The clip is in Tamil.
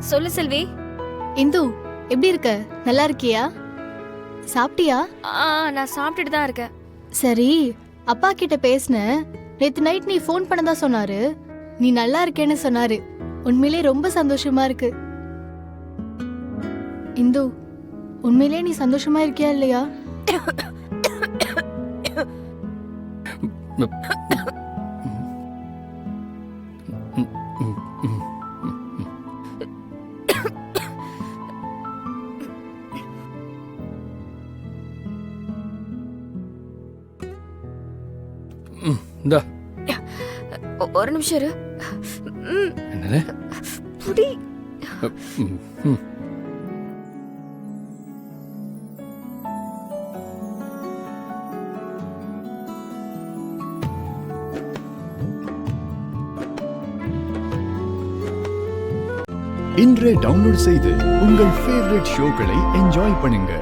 சொல்லு செல்வி. இந்து, எப்படி இருக்க? நல்லா இருக்கியா? சாப்பிட்டியா? நான் சாப்பிட்டுட்டு தான் இருக்கேன். சரி, அப்பா கிட்ட பேசினேன். நேத்து நைட் நீ ஃபோன் பண்ணதா சொன்னாரு. நீ நல்லா இருக்கேன்னு சொன்னாரு. உண்மையிலே ரொம்ப சந்தோஷமா இருக்கு. இந்து, உண்மையிலே நீ சந்தோஷமா இருக்கியா இல்லையா? ஒரு நிமிஷம் இரு. என்னது? புடி. இன்றே டவுன்லோட் செய்து உங்கள் ஃபேவரட் ஷோக்களை என்ஜாய் பண்ணுங்க.